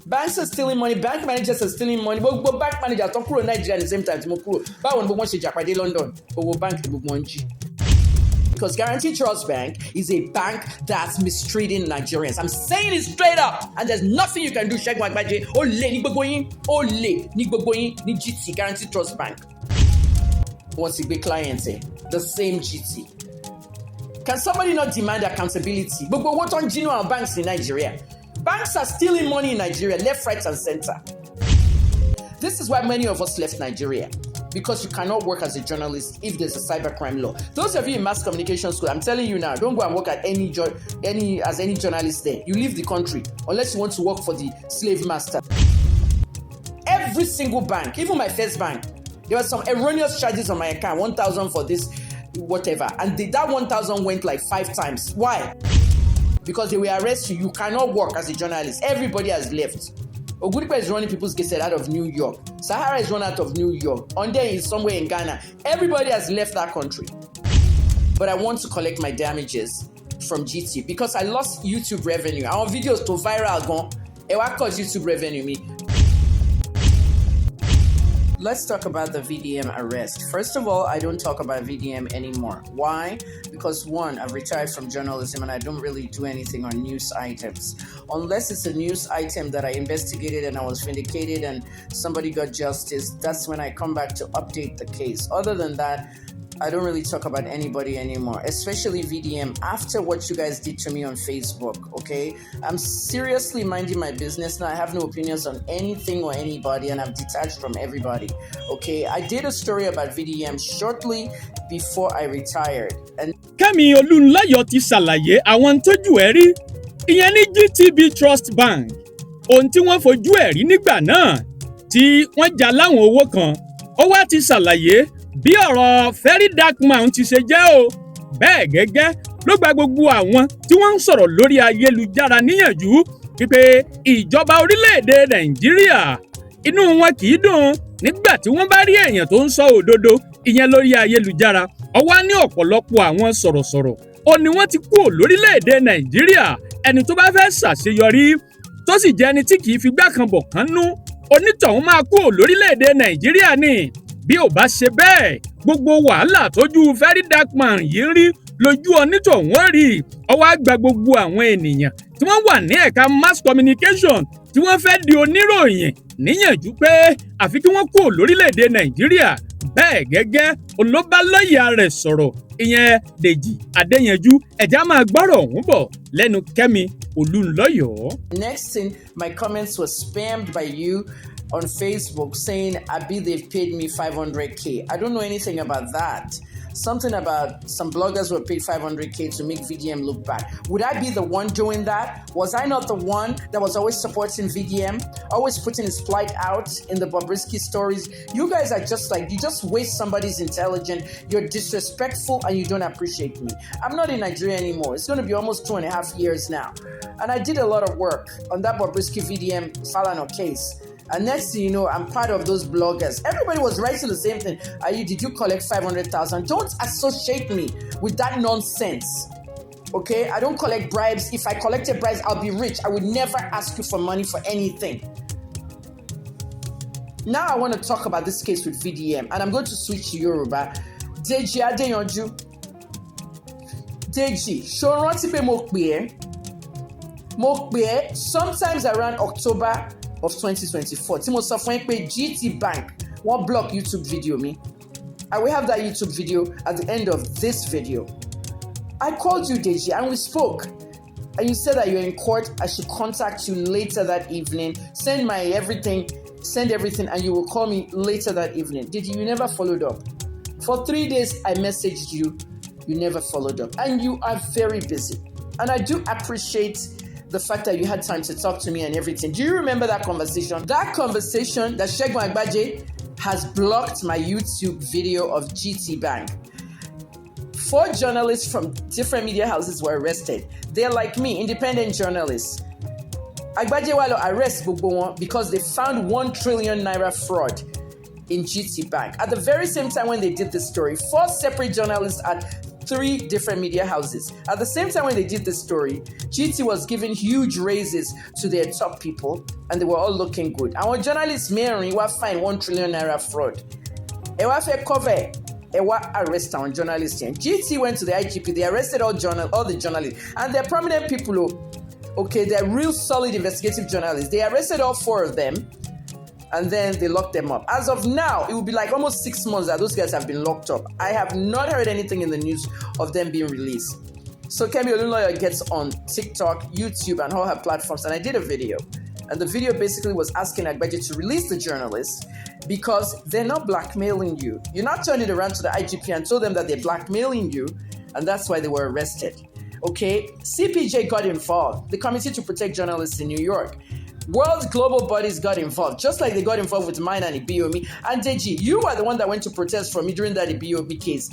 Banks are stealing money, bank managers are stealing money. But bank managers don't kúrò Nigeria at the same time tí mo kúrò. Báwo ni gbogbo wọn ṣe jàpàdé London? Owó bank ni gbogbo wọn jí. Because Guaranty Trust Bank is a bank that's mistreating Nigerians. I'm saying it straight up, and there's nothing you can do. Ṣẹ́gun Àgbàjé, olè ní gbogbo yín, olè ní gbogbo yín ní GT, Guaranty Trust Bank. What's the big client say? The same GT. Can somebody not demand accountability? Gbogbo owó tó ń jí ní àwọn banks in Nigeria. Banks are stealing money in Nigeria, left, right, and center. This is why many of us left Nigeria. Because you cannot work as a journalist if there's a cybercrime law. Those of you in mass communication school, I'm telling you now, don't go and work at any journalist there. You leave the country unless you want to work for the slave master. Every single bank, even my first bank, there were some erroneous charges on my account, 1,000 for this, whatever. And that 1,000 went like 5 times. Why? Because they will arrest you. You cannot work as a journalist. Everybody has left. Ogundipe is running people's cases out of New York. Sahara is run out of New York. Onde is somewhere in Ghana. Everybody has left that country. But I want to collect my damages from GT because I lost YouTube revenue. Our videos to viral gone. And what caused YouTube revenue me? Let's talk about the VDM arrest. First of all, I don't talk about VDM anymore. Why? Because one, I've retired from journalism and I don't really do anything on news items. Unless it's a news item that I investigated and I was vindicated and somebody got justice, that's when I come back to update the case. Other than that, I don't really talk about anybody anymore, especially VDM after what you guys did to me on Facebook, okay? I'm seriously minding my business now. I have no opinions on anything or anybody and I've detached from everybody, okay? I did a story about VDM shortly before I retired. And Kemi Olunloyo ti ṣàlàyé àwọn tójú ẹ̀ rí ìyẹn ní GTB Trust Bank. Ohun tí wọ́n fojú ẹ̀ rí nígbà náà tí wọ́n já láwọn owó kan, ó wá ti ṣàlàyé bí ọ̀rọ̀ Very Dark Man ti ṣe jẹ́ o. Bẹ́ẹ̀ gẹ́gẹ́ ló gba gbogbo àwọn tí wọ́n ń sọ̀rọ̀ lórí ayélujára níyànjú wípé ìjọba orílẹ̀-èdè Nàìjíríà inú wọn kì í dùn nígbà tí wọ́n bá rí èèyàn tó ń sọ òdodo ìyẹn lórí ayélujára. Ó wá ní ọ̀pọ̀lọpọ̀ àwọn sọ̀rọ̀sọ̀rọ̀ ó ní wọ́n ti kúrò lórílẹ̀-èdè Nàìjíríà. Ẹni tó bá fẹ́ ṣàṣeyọrí tó sì jẹ́ ẹni tí kì í fi gbá kan bọ̀ kan nú onítọ̀hún máa kúrò lórílẹ̀-èdè Nàìjíríà ni. Bí ò bá ṣe bẹ́ẹ̀ gbogbo wàhálà tójú Very Dark Man yìí rí lójú onítọ̀hún rí. Ó wá gba gbogbo àwọn ènìyàn tí wọ́n wà ní ẹ̀ka mass communication tí wọ́n fẹ́ di oníròyìn níyànjú pé àfi kí wọ́n kúrò lórílẹ̀‐èdè Nàìjíríà. Bẹ́ẹ̀ gẹ́gẹ́ olóbálọ́yà rẹ̀ sọ̀rọ̀ ìyẹn Dèjì Adéyanjú. Ẹ̀já máa gbọ́rọ̀ ọ̀hún bọ̀ lẹ́nu Kemi Olunloyo. Next thing, my comments were spammed by you on Facebook saying, Abi, they've paid me 500K. I don't know anything about that. Something about some bloggers were paid 500K to make VDM look bad. Would I be the one doing that? Was I not the one that was always supporting VDM? Always putting his plight out in the Bobrisky stories? You guys are just like, you just waste somebody's intelligence. You're disrespectful and you don't appreciate me. I'm not in Nigeria anymore. It's going to be almost 2.5 years now. And I did a lot of work on that Bobrisky VDM Falano case. And next thing you know, I'm part of those bloggers. Everybody was writing the same thing. Did you collect 500,000? Don't associate me with that nonsense. Okay? I don't collect bribes. If I collected bribes, I'll be rich. I would never ask you for money for anything. Now I want to talk about this case with VDM. And I'm going to switch to Yoruba. Deji Adeyanju. Deji, ṣó rántí pé mo pè é sometimes around October of 2024. Tí mo sọ fún yín pé GT Bank wọ́n block YouTube video me. I will have that YouTube video at the end of this video. I called you, Deji, and we spoke. And you said that you're in court. I should contact you later that evening. Send everything, and you will call me later that evening. Deji, you never followed up. For 3 days, I messaged you. You never followed up. And you are very busy. And I do appreciate the fact that you had time to talk to me and everything. Do you remember that conversation? That conversation that Ṣẹ́gun Àgbàjé has blocked my YouTube video of GT Bank. 4 journalists from different media houses were arrested. They're like me, independent journalists. Àgbàjé wá lọ arrest gbogbo wọn because they found 1 trillion naira fraud in GT Bank. At the very same time when they did this story, 4 separate journalists at 3 different media houses. At the same time when they did this story, GT was giving huge raises to their top people, and they were all looking good. Our journalists Mary were fined 1 trillion naira fraud. They were fair cover. They were arrested on journalists. And GT went to the IGP. They arrested all the journalists, and they're prominent people. Okay, they're real solid investigative journalists. They arrested all 4 of them, and then they locked them up. As of now, it will be like almost 6 months that those guys have been locked up. I have not heard anything in the news of them being released. So Kemi Olunloyo gets on TikTok, YouTube, and all her platforms, and I did a video. And the video basically was asking Agbaje to release the journalists because they're not blackmailing you. You're not turning it around to the IGP and told them that they're blackmailing you, and that's why they were arrested. Okay, CPJ got involved, the Committee to Protect Journalists in New York. World global bodies got involved, just like they got involved with mine and Ibiyomi. And Deji, you are the one that went to protest for me during that Ibiyomi case.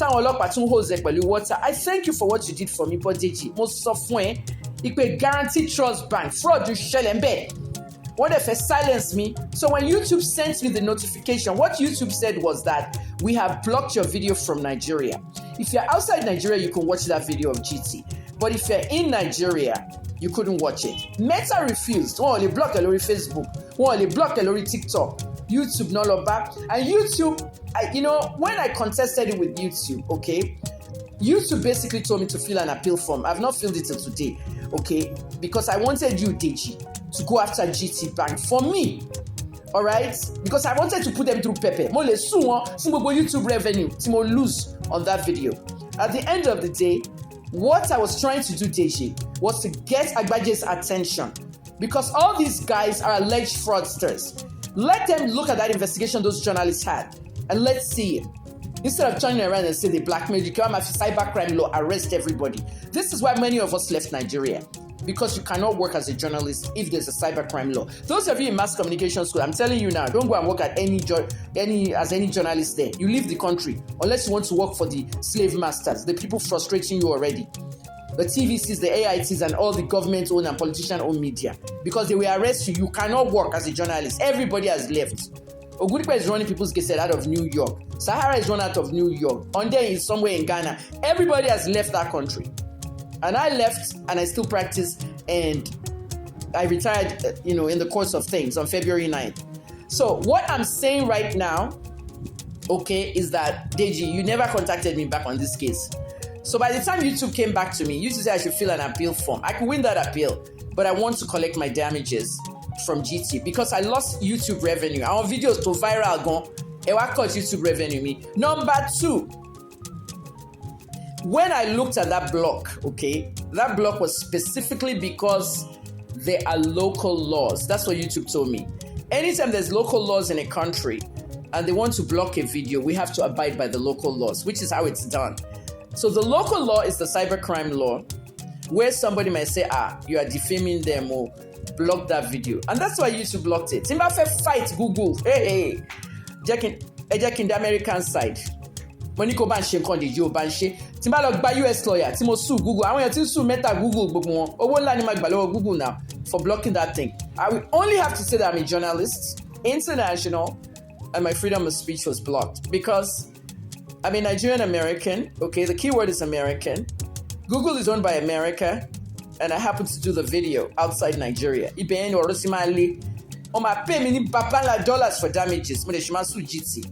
I thank you for what you did for me, but Deji, most software, it could guarantee trust bank, fraud, you shell and bet. What if they silence me? So when YouTube sent me the notification, what YouTube said was that we have blocked your video from Nigeria. If you're outside Nigeria, you can watch that video of GT. But if you're in Nigeria, you couldn't watch it. Meta refused. One only blocked Lori Facebook. One only blocked Lori TikTok. YouTube no look back. And YouTube, when I contested it with YouTube, okay, YouTube basically told me to fill an appeal form. I've not filled it till today, okay, because I wanted you, Deji, to go after GT Bank for me. All right, because I wanted to put them through Pepe. Mo le sue won fún gbogbo YouTube revenue tí mo lose on that video. At the end of the day, what I was trying to do, Deji, was to get Agbaje's attention, because all these guys are alleged fraudsters. Let them look at that investigation those journalists had, and let's see it. Instead of turning around and say they blackmailed you, come after cybercrime law, arrest everybody. This is why many of us left Nigeria, because you cannot work as a journalist if there's a cybercrime law. Those of you in mass communication school, I'm telling you now, don't go and work at any journalist there. You leave the country unless you want to work for the slave masters, the people frustrating you already. The TVCs, the AITs, and all the government-owned and politician-owned media. Because they will arrest you. You cannot work as a journalist. Everybody has left. Ogundipa is running people's cases out of New York. Sahara is run out of New York. Onde is somewhere in Ghana. Everybody has left that country. And I left, and I still practice, and I retired, in the course of things on February 9th. So what I'm saying right now, okay, is that, Deji, you never contacted me back on this case. So by the time YouTube came back to me, YouTube said I should fill an appeal form. I could win that appeal, but I want to collect my damages from GT because I lost YouTube revenue. Our videos to viral gone. I cut YouTube revenue me. Number 2, when I looked at that block, okay, that block was specifically because there are local laws. That's what YouTube told me. Anytime there's local laws in a country and they want to block a video, we have to abide by the local laws, which is how it's done. So the local law is the cybercrime law, where somebody might say, you are defaming them or block that video. And that's why YouTube blocked it. Timba fight Google. Hey. Jacking the American side. When you go ban shame con the Joe ban shame. Timba log by US lawyer. Timo sue Google. I want you to sue Meta Google. Google now for blocking that thing. I will only have to say that I'm a journalist, international, and my freedom of speech was blocked because I'm a Nigerian American. Okay, the keyword is American. Google is owned by America, and I happen to do the video outside Nigeria. IBN or Rosimali. My pay me $1 for damages. GT.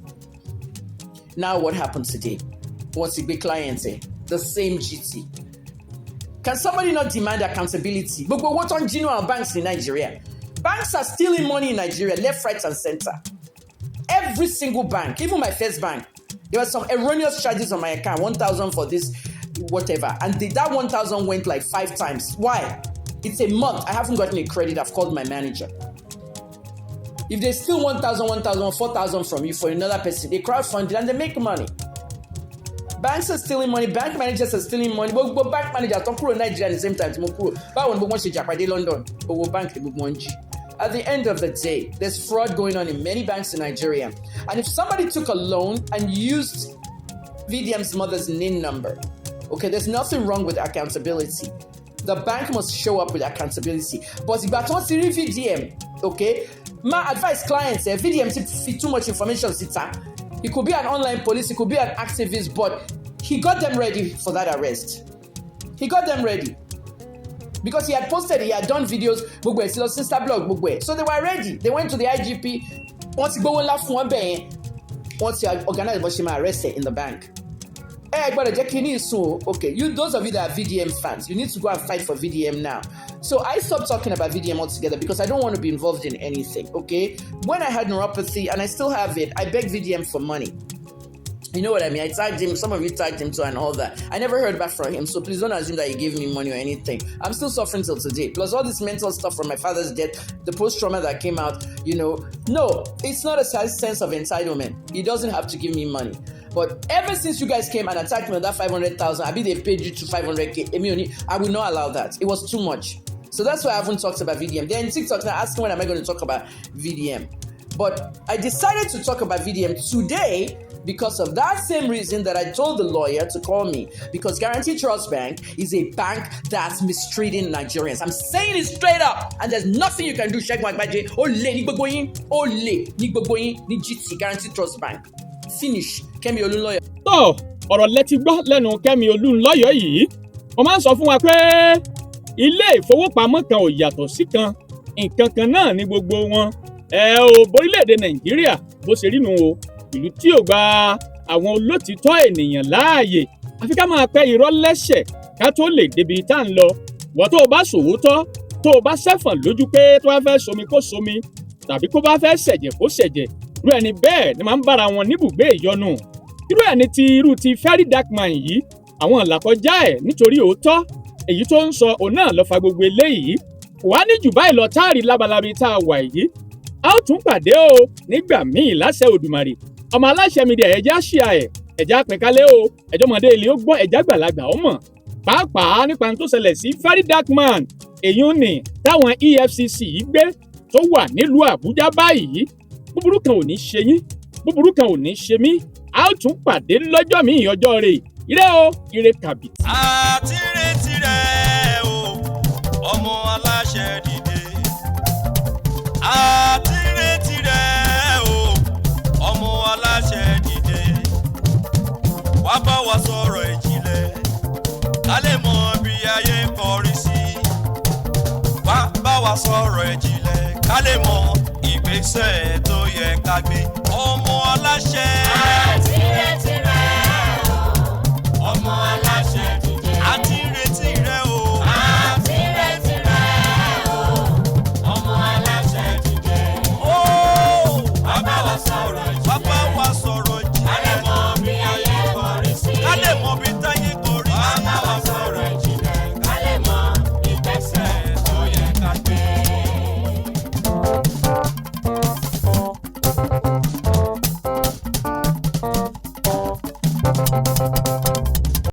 Now what happened today? What's the big client say? The same GT. Can somebody not demand accountability? But what on genuine banks in Nigeria? Banks are stealing money in Nigeria, left, right, and center. Every single bank, even my first bank, there were some erroneous charges on my account, 1,000 for this, whatever. And that 1,000 went like 5 times. Why? It's a month. I haven't gotten a credit. I've called my manager. If they steal 1,000, 4,000 from you for another person, they crowdfund it and they make money. Banks are stealing money. Bank managers are stealing money. But bank managers don't in Nigeria at the same time. But London, but bank at the end of the day, there's fraud going on in many banks in Nigeria. And if somebody took a loan and used VDM's mother's NIN number, okay, there's nothing wrong with accountability. The bank must show up with accountability. But if you don't see VDM, okay, my advice clients, VDM fit too much information. It could be an online police, it could be an activist, but he got them ready for that arrest. He got them ready. Because he had posted, he had done videos, sister blog, so they were ready. They went to the IGP. Once you go and laugh one bay, once you organize Boshima arrested in the bank. Hey, but okay, those of you that are VDM fans, you need to go and fight for VDM now. So I stopped talking about VDM altogether because I don't want to be involved in anything, okay? When I had neuropathy, and I still have it, I begged VDM for money. You know what I mean? I tagged him, some of you tagged him too and all that. I never heard back from him, so please don't assume that he gave me money or anything. I'm still suffering till today. Plus all this mental stuff from my father's death, the post-trauma that came out, No, it's not a sense of entitlement. He doesn't have to give me money. But ever since you guys came and attacked me on that 500,000, they paid you to 500K, I will not allow that. It was too much. So that's why I haven't talked about VDM. Then TikTok now asking when am I going to talk about VDM. But I decided to talk about VDM today because of that same reason that I told the lawyer to call me. Because Guaranty Trust Bank is a bank that's mistreating Nigerians. I'm saying it straight up. And there's nothing you can do. Check my budget. Ole, ni GT, Guaranty Trust Bank. Finish. Kemi Olunloyo. tó ọ̀rọ̀ lẹ́tí gbọ́ lẹ́nu Kemi Olunloyo yìí wọ́n máa ń sọ fún wa pé ilé ìfowópamọ́ kan ò yàtọ̀ sí kan nǹkan kan náà ní gbogbo wọn borílẹ̀-èdè Nàìjíríà bó ṣe rí nu o ìlú tí ò gba àwọn olótìtọ́ ènìyàn láàyè àfi ká máa pẹ́ irọ́ lẹ́sẹ̀ ká tó lè débi tá à ń lọ wọ́n tó o bá sòwòtọ́ tó o bá sẹ́fọ̀n lójú pé tó bá fẹ́ somi kó somi tàbí kó bá fẹ́ ṣẹ̀jẹ̀ kó ṣẹ̀jẹ̀ irú ẹni bẹ́ẹ̀ ni máa ń bára wọn níbùgbé ìyọnu irú ẹni irú ti very dark man yìí àwọn ìlàkọjá ẹ̀ nítorí òótọ́ èyí tó ń sọ òun náà lọ fa gbogbo eléyìí kò wá ní jù báyìí lọ táàrí lábalábí tá a wà yìí a ó tún pàdé o nígbà míì láṣẹ Òdùmarè ọmọ aláṣẹ mídíà ẹ̀já ṣíà ẹ̀já pẹ̀kálẹ̀ o ẹ̀jọ̀mọdé ilé ó gbọ́ ẹ̀já gbàlagbà ó mọ̀ pàápàá nípa tó ṣẹlẹ̀ sí very dark man èyí ò ní táwọn EFCC yìí gbé tó wà nílùú Àbújá báyìí búburú kan ò ní ṣe yín búburú kan ò ní ṣe mí a ó tún pàdé lọ́jọ́ míì ọjọ́ rẹ̀ ire o ire kàbìtì. àtirẹ̀tirẹ̀ o ọmọ aláṣẹ dìde àtirẹ̀tirẹ̀ o ọmọ aláṣẹ dìde wá bá wa sọ̀rọ̀ ìjìnlẹ̀ ká lè mọ bí ayé kọrí sí wá bá wa sọ̀rọ̀ ìjìnlẹ̀ ká lè mọ ìgbésẹ̀ tó yẹ ká gbé ọmọ aláṣẹ. àtirẹ̀tirẹ̀ o ọmọ aláṣẹ dìde. àtirẹ̀tirẹ̀ o. àtirẹ̀tirẹ̀ o ọmọ aláṣẹ dìde. ó bàbá wa sọ̀rọ̀ jìnlẹ̀. bàbá wa sọ̀rọ̀ jìnlẹ̀. ká lè mọ bí ayé kọrí sí. ká lè mọ bí táyé kọrí sí. bàbá wa sọ̀rọ̀ jìnlẹ̀. ká lè mọ ìgbésẹ̀ tó yẹ ká gbé.